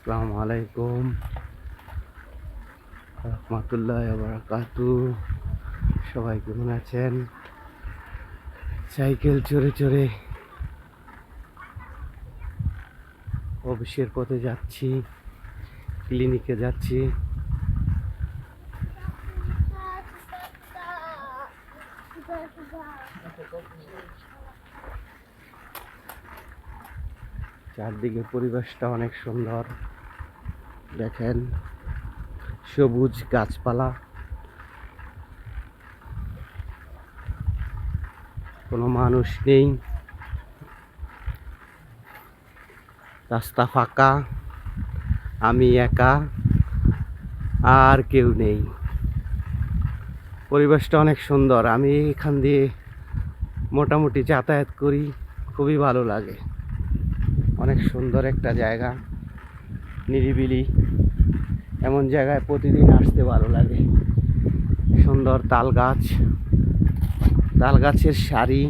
আসসালামু আলাইকুম রহমতুল্লাহ বারাকাতু। সবাই কেমন আছেন? সাইকেল চড়ে চড়ে অফিসের পথে যাচ্ছি, ক্লিনিকে যাচ্ছি। চারদিকে পরিবেশটা অনেক সুন্দর, দেখেন সবুজ গাছপালা, কোনো মানুষ নেই, রাস্তা ফাঁকা, আমি একা, আর কেউ নেই। পরিবেশটা অনেক সুন্দর। আমি এখান দিয়ে মোটামুটি যাতায়াত করি, খুবই ভালো লাগে। অনেক সুন্দর একটা জায়গা, নিরিবিলি। এমন জায়গায় প্রতিদিন আসতে ভালো লাগে। সুন্দর তাল গাছ, তাল গাছের সারি,